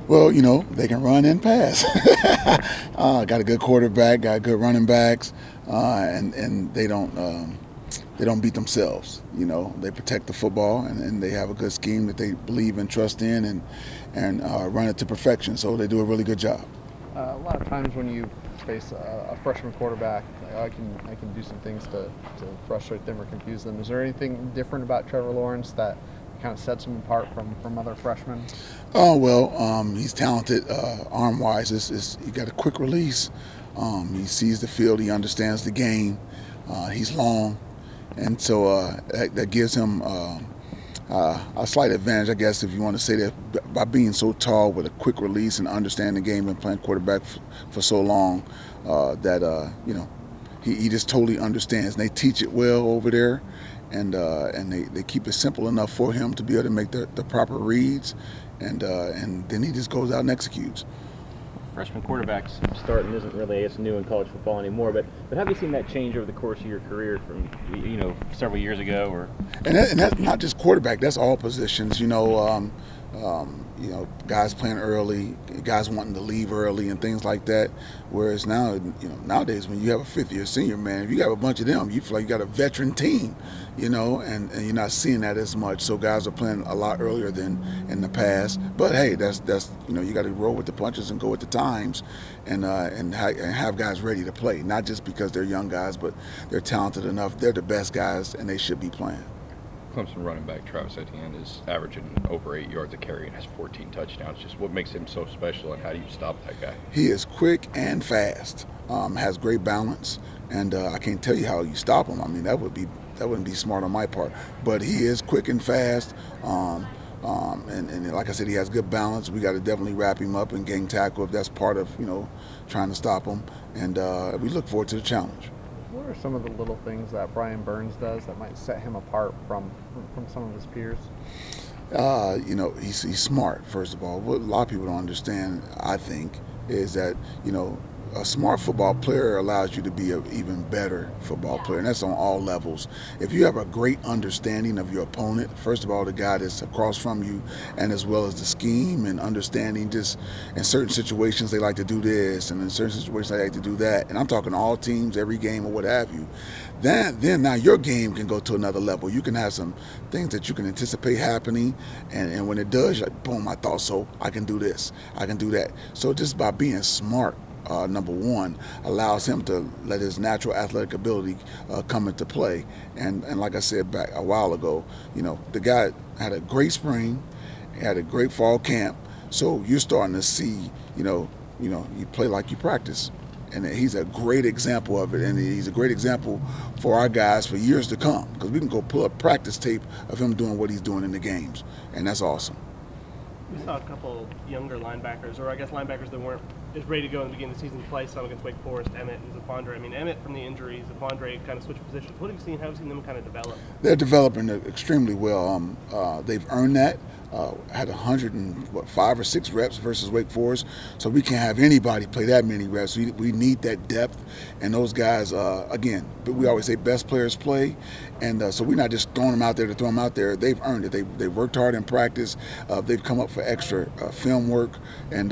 Well, they can run and pass. Got a good quarterback, got good running backs, and they don't beat themselves. They protect the football, and they have a good scheme that they believe and trust in, and run it to perfection. So they do a really good job. A lot of times when you face a freshman quarterback, I can do some things to frustrate them or confuse them. Is there anything different about Trevor Lawrence that kind of sets him apart from other freshmen? Oh well, he's talented arm-wise. He got a quick release. He sees the field. He understands the game. He's long, and so that gives him a slight advantage, I guess, if you want to say that, by being so tall with a quick release and understanding the game and playing quarterback for so long, he just totally understands. And they teach it well over there, and they keep it simple enough for him to be able to make the proper reads, and then he just goes out and executes. Freshman quarterbacks starting isn't really, I guess, new in college football anymore, but have you seen that change over the course of your career from several years ago? Or and that's not just quarterback, that's all positions. Guys playing early, guys wanting to leave early and things like that. Whereas now, nowadays when you have a fifth-year senior, man, if you have a bunch of them, you feel like you got a veteran team, and you're not seeing that as much. So guys are playing a lot earlier than in the past. But hey, that's you got to roll with the punches and go with the times, and have guys ready to play. Not just because they're young guys, but they're talented enough. They're the best guys, and they should be playing. Clemson running back Travis Etienne is averaging over 8 yards a carry and has 14 touchdowns. Just what makes him so special, and how do you stop that guy? He is quick and fast, has great balance, and I can't tell you how you stop him. I mean, that wouldn't be smart on my part. But he is quick and fast, and like I said, he has good balance. We got to definitely wrap him up and gang tackle if that's part of trying to stop him. And we look forward to the challenge. What are some of the little things that Brian Burns does that might set him apart from some of his peers? He's smart, first of all. What a lot of people don't understand, I think, is that, a smart football player allows you to be an even better football player, and that's on all levels. If you have a great understanding of your opponent, first of all, the guy that's across from you, and as well as the scheme and understanding, just in certain situations they like to do this, and in certain situations they like to do that, and I'm talking all teams, every game, or what have you, then now your game can go to another level. You can have some things that you can anticipate happening, and when it does, you're like, boom, I thought so, I can do this, I can do that. So just by being smart, number one, allows him to let his natural athletic ability come into play. And like I said back a while ago, the guy had a great spring, had a great fall camp. So you're starting to see, you play like you practice. And he's a great example of it, and he's a great example for our guys for years to come, because we can go pull up practice tape of him doing what he's doing in the games, and that's awesome. We saw a couple younger linebackers, or I guess linebackers that weren't as ready to go in the beginning of the season to play some against Wake Forest, Emmett and Zapondre. I mean, Emmett from the injuries, Zapondre kind of switched positions. What have you seen? How have you seen them kind of develop? They're developing extremely well. They've earned that. Had 105 or 6 reps versus Wake Forest, so we can't have anybody play that many reps. We need that depth, and those guys, again, but we always say best players play, and so we're not just throwing them out there to throw them out there. They've earned it. They've worked hard in practice. They've come up for extra film work, and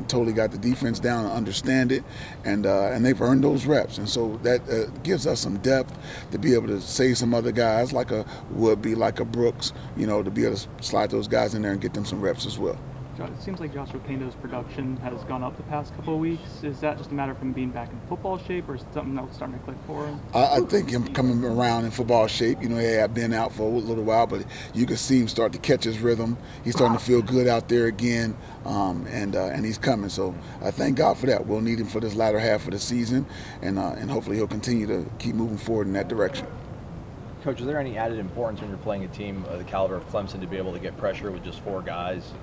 totally got the defense down and understand it, and they've earned those reps, and so that gives us some depth to be able to save some other guys like a Woodby, like a Brooks, to be able to slide those guys in there and get them some reps as well. It seems like Joshua Pinto's production has gone up the past couple of weeks. Is that just a matter of him being back in football shape, or is it something else starting to click for him? I think him coming around in football shape. He had been out for a little while, but you can see him start to catch his rhythm. He's starting to feel good out there again, and he's coming. So I thank God for that. We'll need him for this latter half of the season, and hopefully he'll continue to keep moving forward in that direction. Coach, is there any added importance when you're playing a team of the caliber of Clemson to be able to get pressure with just 4 guys?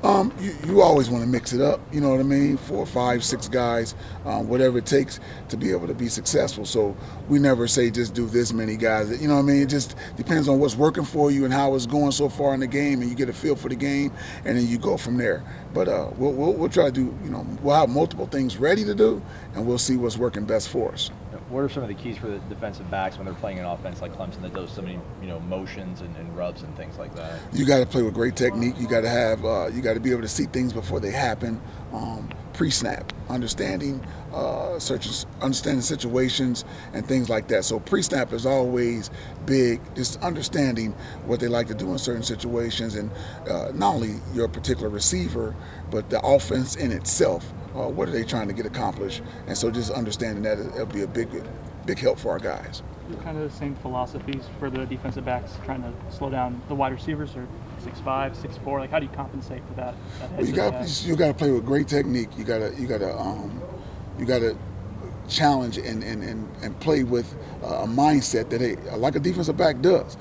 You always want to mix it up, you know what I mean? 4, 5, 6 guys, whatever it takes to be able to be successful. So we never say just do this many guys. You know what I mean? It just depends on what's working for you and how it's going so far in the game, and you get a feel for the game, and then you go from there. But we'll try to do, we'll have multiple things ready to do, and we'll see what's working best for us. What are some of the keys for the defensive backs when they're playing an offense like Clemson that does so many, motions and rubs and things like that? You got to play with great technique. You got to have, be able to see things before they happen. Pre-snap, understanding situations and things like that. So pre-snap is always big. Just understanding what they like to do in certain situations, and not only your particular receiver, but the offense in itself. What are they trying to get accomplished? And so just understanding that it'll be a big help for our guys. Kind of the same philosophies for the defensive backs, trying to slow down the wide receivers, or 6'5", 6'4". Like, how do you compensate for that? You got to play with great technique. You got to challenge and play with a mindset that, hey, like a defensive back does.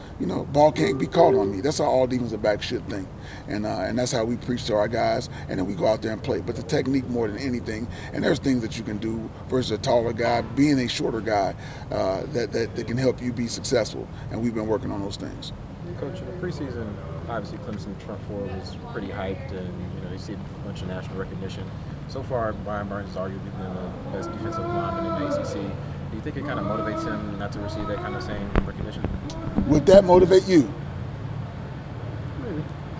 Ball can't be caught on me. That's how all defensive backs should think, and that's how we preach to our guys. And then we go out there and play. But the technique more than anything. And there's things that you can do versus a taller guy, being a shorter guy, that can help you be successful. And we've been working on those things. Coach, in the preseason, obviously Clemson's front four was pretty hyped, and they see a bunch of national recognition. So far, Brian Burns has arguably been the best defensive lineman in the ACC. Do you think it kind of motivates him not to receive that kind of same recognition? Would that motivate you?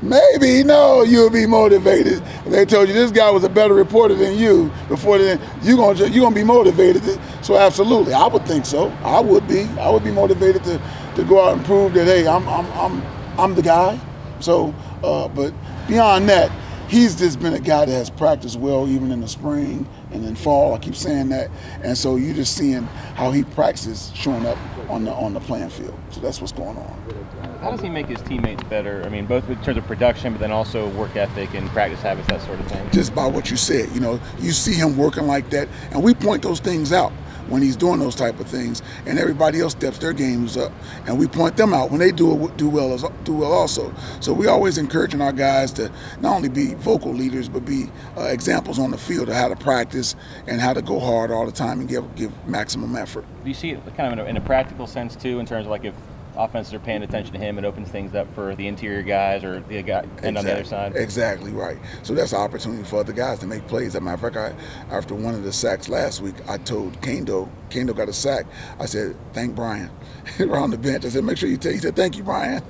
Maybe. No, you'll be motivated. If they told you this guy was a better reporter than you before, then you're gonna be motivated. So absolutely, I would think so. I would be motivated to go out and prove that, hey, I'm the guy. So, but beyond that, he's just been a guy that has practiced well, even in the spring and in fall. I keep saying that, and so you're just seeing how he practices showing up on the playing field. So that's what's going on. How does he make his teammates better? I mean, both in terms of production, but then also work ethic and practice habits, that sort of thing. Just by what you said, you see him working like that, and we point those things out when he's doing those type of things, and everybody else steps their games up, and we point them out when they do well also. So we always encouraging our guys to not only be vocal leaders, but be examples on the field of how to practice and how to go hard all the time and give maximum effort. Do you see it kind of in a practical sense too, in terms of like if offenses are paying attention to him, it opens things up for the interior guys or the guy on the other side? Exactly right. So that's an opportunity for other guys to make plays. As a matter of fact, after one of the sacks last week, I told Kendo got a sack. I said, thank Brian. Around the bench, I said, make sure you tell. He said, thank you, Brian.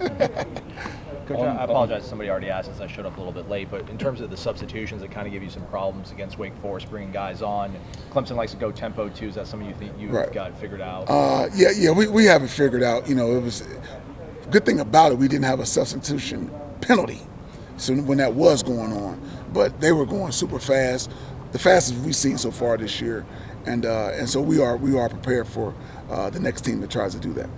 Coach, I apologize. Somebody already asked since I showed up a little bit late, but in terms of the substitutions that kind of give you some problems against Wake Forest, bringing guys on, Clemson likes to go tempo too. Is that something you think you've got figured out? Yeah, we have it figured out. It was a good thing about it. We didn't have a substitution penalty, so when that was going on, but they were going super fast, the fastest we've seen so far this year, and so we are prepared for the next team that tries to do that.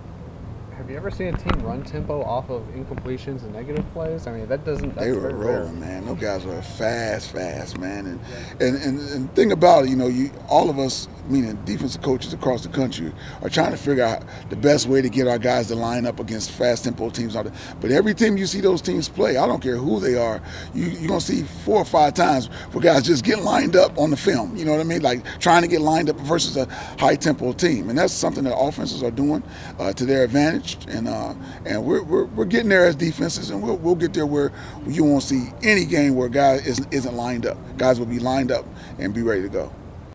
Have you ever seen a team run tempo off of incompletions and negative plays? I mean, that's they were very rolling, man. Those guys were fast, man. And thing about it, all of us, meaning defensive coaches across the country, are trying to figure out the best way to get our guys to line up against fast tempo teams. But every time you see those teams play, I don't care who they are, you're going to see 4 or 5 times where guys just get lined up on the film. You know what I mean? Like trying to get lined up versus a high tempo team. And that's something that offenses are doing to their advantage. And we're getting there as defenses, and we'll get there where you won't see any game where a guy isn't lined up. Guys will be lined up and be ready to go.